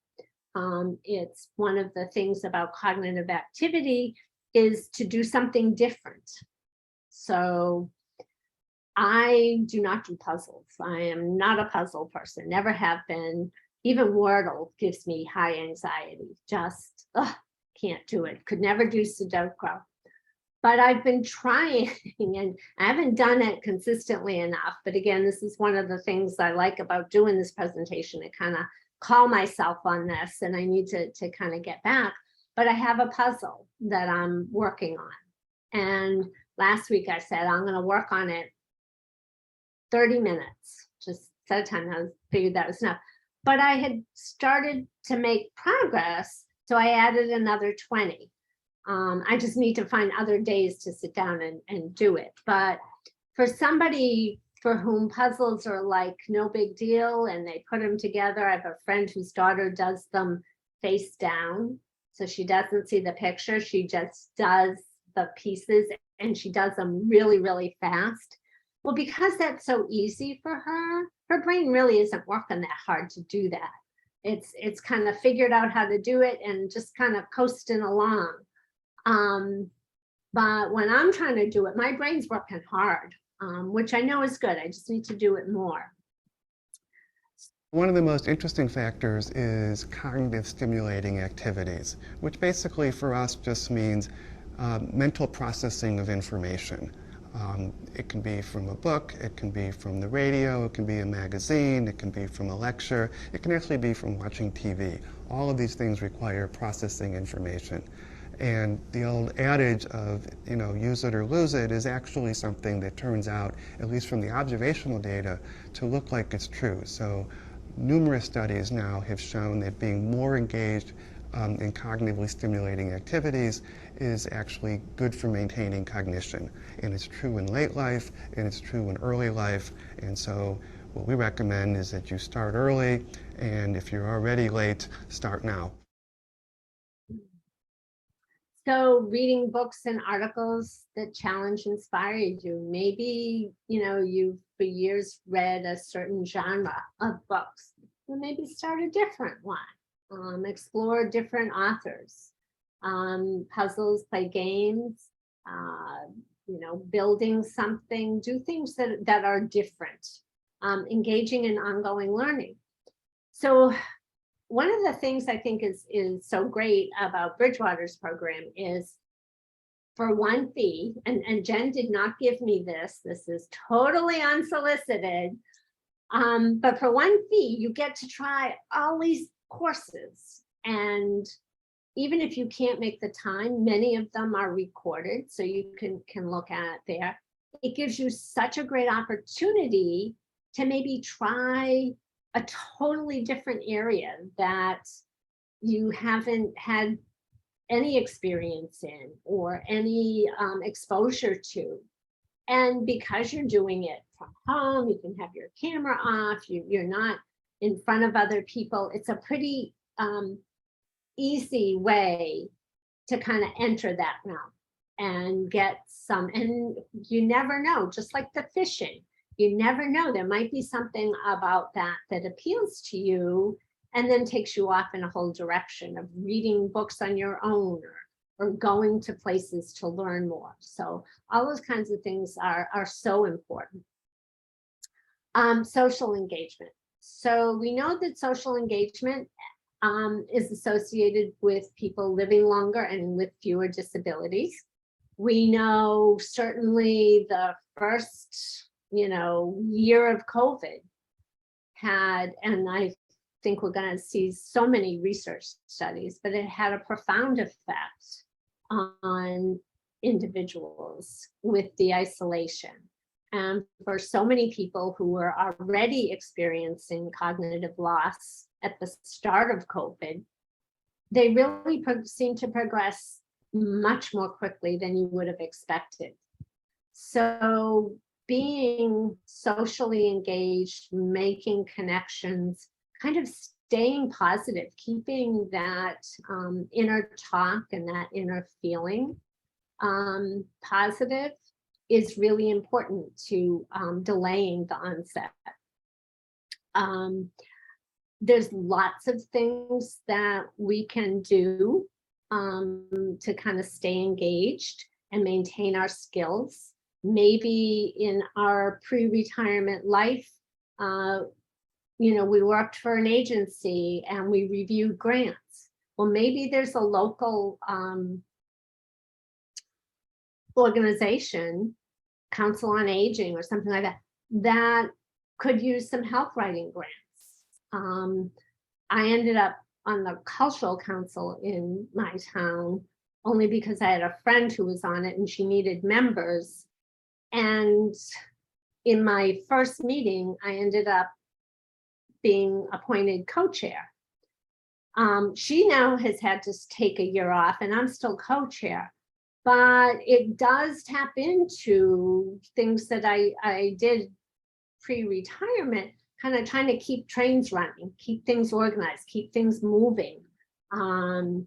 It's one of the things about cognitive activity is to do something different. So I do not do puzzles. I am not a puzzle person, never have been. Even Wordle gives me high anxiety. Just can't do it. Could never do Sudoku. But I've been trying, and I haven't done it consistently enough. But again, this is one of the things I like about doing this presentation. I kind of call myself on this, and I need to kind of get back. But I have a puzzle that I'm working on. And last week I said, I'm going to work on it 30 minutes, just set a time. I figured that was enough. But I had started to make progress, so I added another 20. I just need to find other days to sit down and do it. But for somebody for whom puzzles are like no big deal and they put them together, I have a friend whose daughter does them face down. So she doesn't see the picture, she just does the pieces, and she does them really, really fast. Well, because that's so easy for her, her brain really isn't working that hard to do that. It's kind of figured out how to do it and just kind of coasting along. But when I'm trying to do it, my brain's working hard, which I know is good. I just need to do it more. One of the most interesting factors is cognitive stimulating activities, which basically for us just means mental processing of information. It can be from a book, it can be from the radio, it can be a magazine, it can be from a lecture, it can actually be from watching TV. All of these things require processing information. And the old adage of, use it or lose it is actually something that turns out, at least from the observational data, to look like it's true. So numerous studies now have shown that being more engaged in cognitively stimulating activities is actually good for maintaining cognition. And it's true in late life, and it's true in early life. And so what we recommend is that you start early, and if you're already late, start now. So reading books and articles that challenge, inspire you. Maybe, you've for years read a certain genre of books. Well, maybe start a different one. Explore different authors. Puzzles, play games, building something, do things that are different. Engaging in ongoing learning. So one of the things I think is so great about Bridgewater's program is, for one fee, and Jen did not give me this is totally unsolicited, but for one fee, you get to try all these courses. And even if you can't make the time, many of them are recorded, so you can look at it there. It gives you such a great opportunity to maybe try a totally different area that you haven't had any experience in or any exposure to. And because you're doing it from home, you can have your camera off, you're not in front of other people. It's a pretty easy way to kind of enter that realm and get some, and you never know, just like the fishing. You never know, there might be something about that appeals to you and then takes you off in a whole direction of reading books on your own or going to places to learn more. So all those kinds of things are so important. Social engagement. So we know that social engagement is associated with people living longer and with fewer disabilities. We know certainly the first year of COVID had, and I think we're going to see so many research studies, but it had a profound effect on individuals with the isolation. And for so many people who were already experiencing cognitive loss at the start of COVID, they really seem to progress much more quickly than you would have expected. So being socially engaged, making connections, kind of staying positive, keeping that inner talk and that inner feeling positive is really important to delaying the onset. There's lots of things that we can do to kind of stay engaged and maintain our skills. Maybe in our pre-retirement life, we worked for an agency and we reviewed grants. Well, maybe there's a local organization, Council on Aging or something like that, that could use some help writing grants. I ended up on the cultural council in my town only because I had a friend who was on it and she needed members. And in my first meeting, I ended up being appointed co-chair. She now has had to take a year off and I'm still co-chair, but it does tap into things that I did pre-retirement, kind of trying to keep trains running, keep things organized, keep things moving. And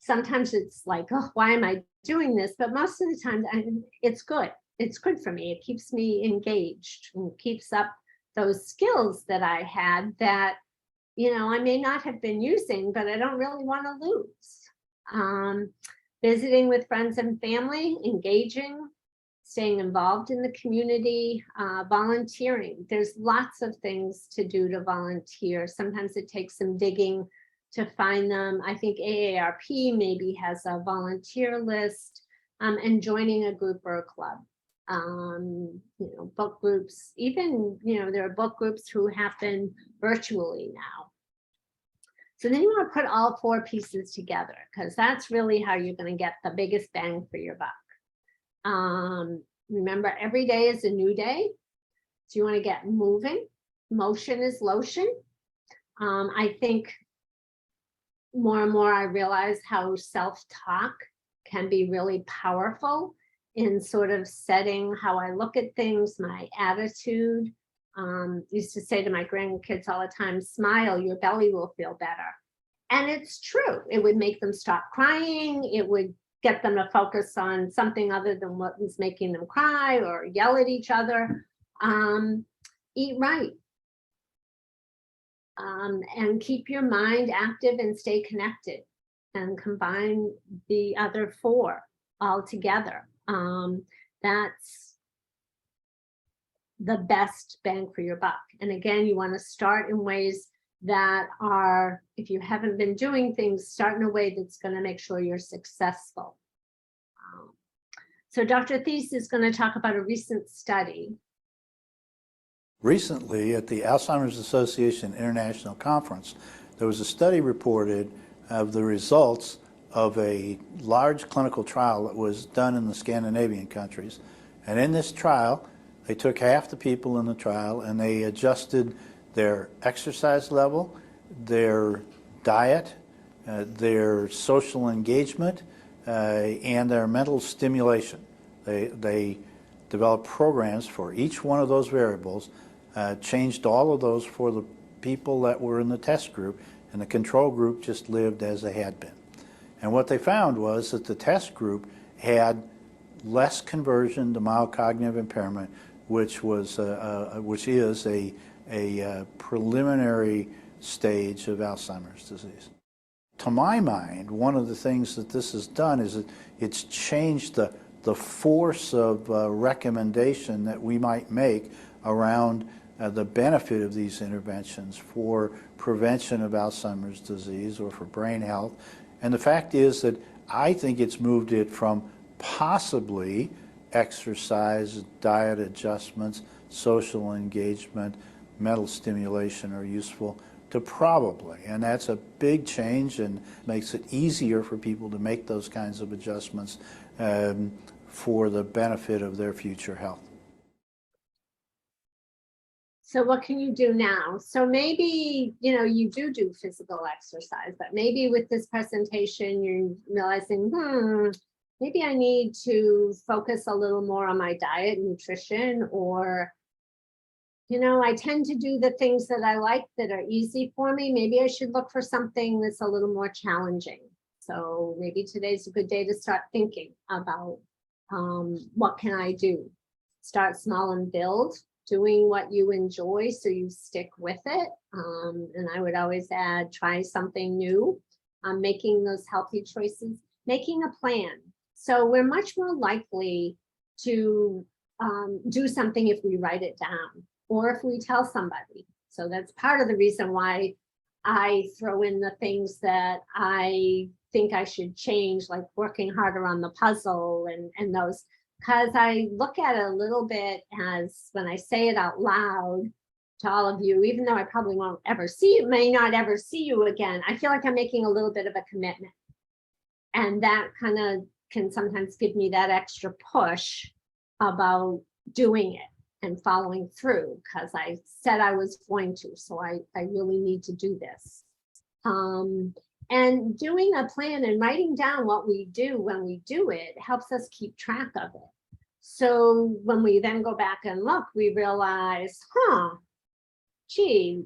sometimes it's like, oh, why am I doing this? But most of the time it's good. It's good for me. It keeps me engaged and keeps up those skills that I had that, I may not have been using, but I don't really want to lose. Visiting with friends and family, engaging, staying involved in the community, volunteering. There's lots of things to do to volunteer. Sometimes it takes some digging to find them. I think AARP maybe has a volunteer list, and joining a group or a club. Book groups, even, there are book groups who happen virtually now. So then you want to put all four pieces together, because that's really how you're going to get the biggest bang for your buck. Remember, every day is a new day. So you want to get moving. Motion is lotion. I think more and more I realize how self-talk can be really powerful in sort of setting how I look at things, my attitude. Used to say to my grandkids all the time, smile, your belly will feel better. And it's true. It would make them stop crying. It would get them to focus on something other than what was making them cry or yell at each other. Eat right. And keep your mind active and stay connected, and combine the other four all together. That's the best bang for your buck. And again, you want to start in ways that are, if you haven't been doing things, start in a way that's going to make sure you're successful. So Dr. Thies is going to talk about a recent study. Recently, at the Alzheimer's Association International Conference, there was a study reported of the results of a large clinical trial that was done in the Scandinavian countries. And in this trial, they took half the people in the trial and they adjusted their exercise level, their diet, their social engagement, and their mental stimulation. They developed programs for each one of those variables, changed all of those for the people that were in the test group, and the control group just lived as they had been. And what they found was that the test group had less conversion to mild cognitive impairment, which is a preliminary stage of Alzheimer's disease. To my mind, one of the things that this has done is that it's changed the force of recommendation that we might make around the benefit of these interventions for prevention of Alzheimer's disease or for brain health. And the fact is that I think it's moved it from possibly exercise, diet adjustments, social engagement, mental stimulation are useful, to probably. And that's a big change and makes it easier for people to make those kinds of adjustments for the benefit of their future health. So what can you do now? So maybe, you do physical exercise, but maybe with this presentation, you're realizing, maybe I need to focus a little more on my diet and nutrition, or, you know, I tend to do the things that I like that are easy for me. Maybe I should look for something that's a little more challenging. So maybe today's a good day to start thinking about what can I do? Start small and build, doing what you enjoy so you stick with it. And I would always add, try something new, making those healthy choices, making a plan. So we're much more likely to do something if we write it down or if we tell somebody. So that's part of the reason why I throw in the things that I think I should change, like working harder on the puzzle and those, because I look at it a little bit as, when I say it out loud to all of you, even though I probably won't ever see you, may not ever see you again, I feel like I'm making a little bit of a commitment. And that kind of can sometimes give me that extra push about doing it and following through, because I said I was going to, so I really need to do this. And doing a plan and writing down what we do when we do it helps us keep track of it. So when we then go back and look, we realize, gee,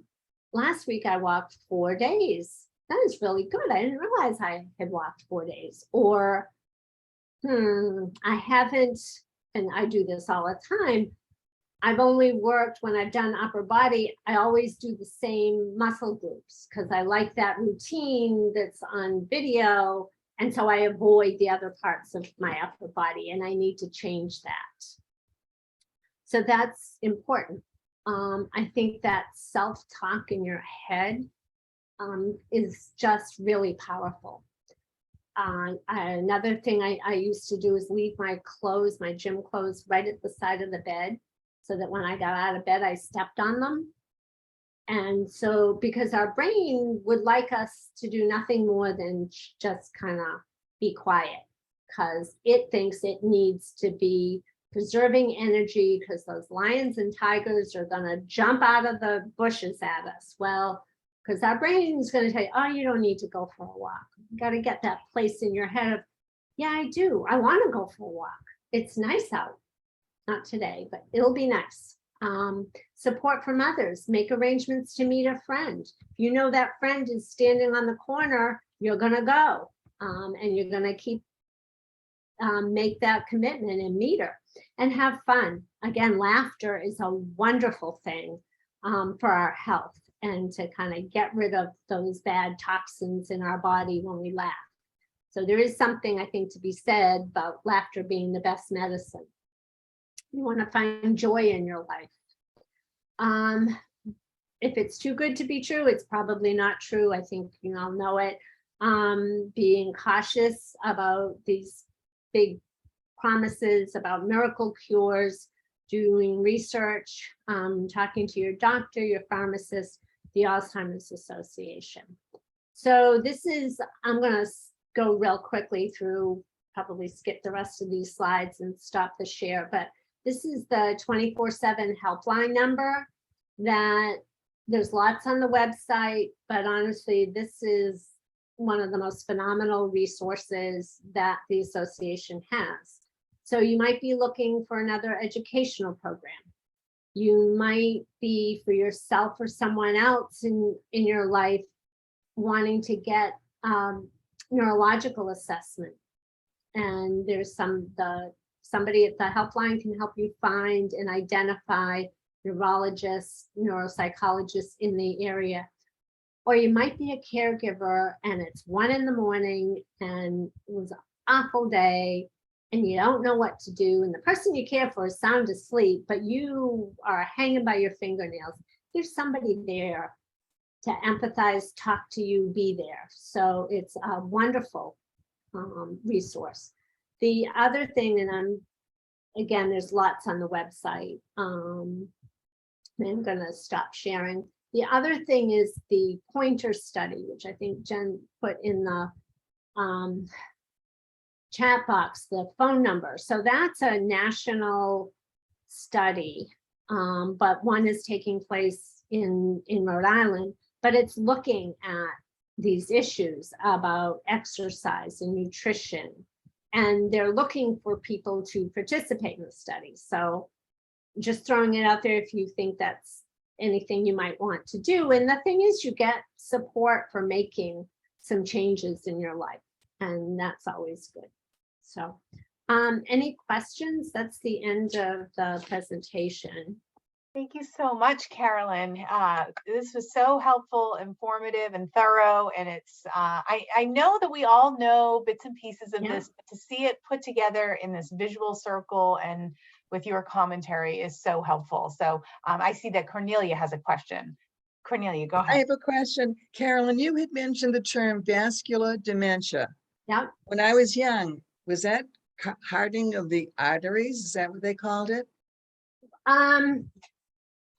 last week I walked 4 days. That is really good. I didn't realize I had walked 4 days. Or, I haven't, and I do this all the time, I've only worked, when I've done upper body, I always do the same muscle groups because I like that routine that's on video. And so I avoid the other parts of my upper body, and I need to change that. So that's important. I think that self-talk in your head is just really powerful. Another thing I used to do is leave my clothes, my gym clothes, right at the side of the bed, so that when I got out of bed, I stepped on them. And so, because our brain would like us to do nothing more than just kind of be quiet, because it thinks it needs to be preserving energy, because those lions and tigers are going to jump out of the bushes at us. Well, because our brain is going to tell you, oh, you don't need to go for a walk. You got to get that place in your head of, yeah, I do. I want to go for a walk. It's nice out. Not today, but it'll be nice. Support from others, make arrangements to meet a friend. If you know that friend is standing on the corner, you're gonna go, and you're gonna keep, make that commitment and meet her and have fun. Again, laughter is a wonderful thing for our health, and to kind of get rid of those bad toxins in our body when we laugh. So there is something, I think, to be said about laughter being the best medicine. You want to find joy in your life. If it's too good to be true, it's probably not true. I think you all know it. Being cautious about these big promises about miracle cures, doing research, talking to your doctor, your pharmacist, the Alzheimer's Association. So this is, I'm going to go real quickly through, probably skip the rest of these slides and stop the share, but this is the 24/7 helpline number that there's lots on the website, but honestly, this is one of the most phenomenal resources that the association has. So you might be looking for another educational program. You might be, for yourself or someone else in your life, wanting to get neurological assessment. And there's somebody at the helpline can help you find and identify neurologists, neuropsychologists in the area. Or you might be a caregiver and it's 1 a.m. and it was an awful day and you don't know what to do. And the person you care for is sound asleep, but you are hanging by your fingernails. There's somebody there to empathize, talk to you, be there. So it's a wonderful resource. The other thing, and again, there's lots on the website. I'm going to stop sharing. The other thing is the pointer study, which I think Jen put in the chat box, the phone number. So that's a national study, but one is taking place in Rhode Island, but it's looking at these issues about exercise and nutrition and they're looking for people to participate in the study. So just throwing it out there if you think that's anything you might want to do. And the thing is, you get support for making some changes in your life, and that's always good. So any questions? That's the end of the presentation. Thank you so much, Carolyn. This was so helpful, informative, and thorough. And it's, I know that we all know bits and pieces of this, but to see it put together in this visual circle and with your commentary is so helpful. So I see that Cornelia has a question. Cornelia, go I ahead. have a question. Carolyn, you had mentioned the term vascular dementia. Yeah. When I was young, was that hardening of the arteries? Is that what they called it?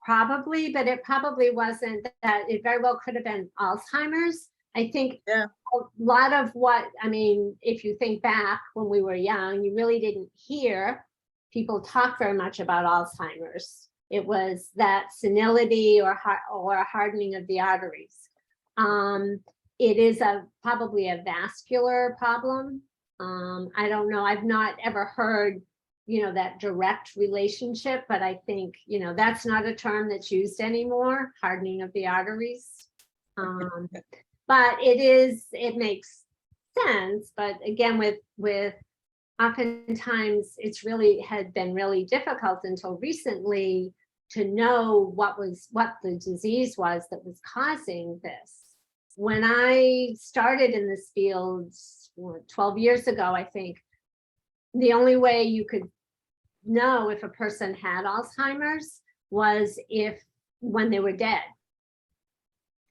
Probably, but it probably wasn't that. It very well could have been Alzheimer's. I think a lot of what, I mean, if you think back when we were young, you really didn't hear people talk very much about Alzheimer's. It was that senility or hardening of the arteries. It is probably a vascular problem. I don't know. I've not ever heard, you know, that direct relationship, but I think, you know, that's not a term that's used anymore, hardening of the arteries. But it makes sense. But again, with oftentimes it's really had been really difficult until recently to know what the disease was that was causing this. When I started in this field 12 years ago, I think the only way you could know if a person had Alzheimer's was when they were dead,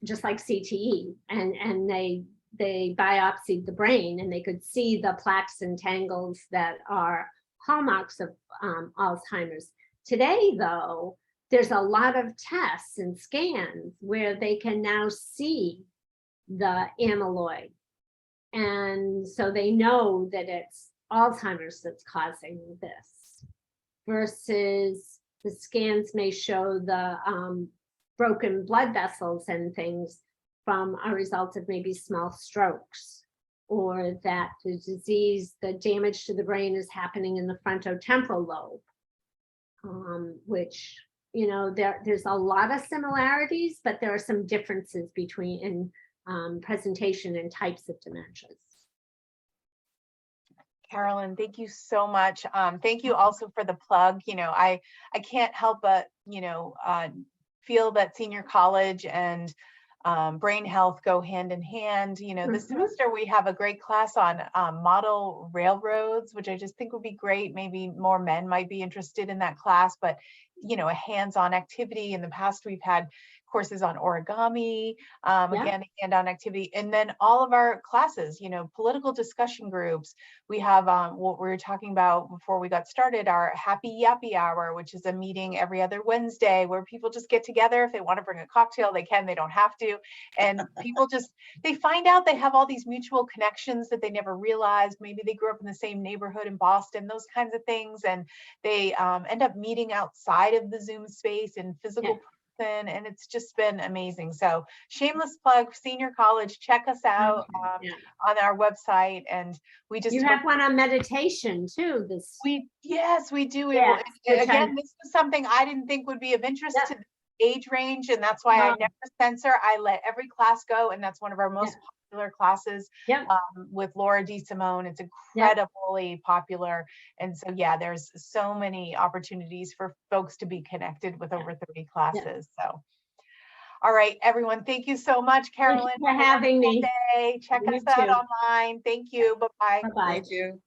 just like CTE, and they biopsied the brain and they could see the plaques and tangles that are hallmarks of Alzheimer's. Today, though, there's a lot of tests and scans where they can now see the amyloid, and so they know that it's Alzheimer's that's causing this, versus the scans may show the broken blood vessels and things from a result of maybe small strokes, or that the disease, the damage to the brain is happening in the frontotemporal lobe, which, you know, there's a lot of similarities, but there are some differences between presentation and types of dementias. Carolyn, thank you so much. Thank you also for the plug. You know, I can't help but, you know, feel that senior college and brain health go hand in hand. You know, this semester we have a great class on model railroads, which I just think would be great. Maybe more men might be interested in that class, but, you know, a hands-on activity. In the past, we've had courses on origami, again, a hands-on activity, and then all of our classes, you know, political discussion groups. We have what we were talking about before we got started, our Happy Yappy Hour, which is a meeting every other Wednesday where people just get together. If they want to bring a cocktail, they can, they don't have to. And people just, they find out they have all these mutual connections that they never realized. Maybe they grew up in the same neighborhood in Boston, those kinds of things. And they end up meeting outside of the Zoom space in physical and it's just been amazing. So shameless plug, senior college, check us out on our website. And we just have one on meditation too. Yes, we do. Yeah, Again, this is something I didn't think would be of interest to the age range, and that's why I never censor. I let every class go, and that's one of our most popular classes with Laura DeSimone. It's incredibly popular. And so, there's so many opportunities for folks to be connected with over 30 classes. So, all right, everyone, thank you so much, Carolyn. Thank you for having me. Check us out online. Thank you. Bye-bye. Bye-bye. Thank you.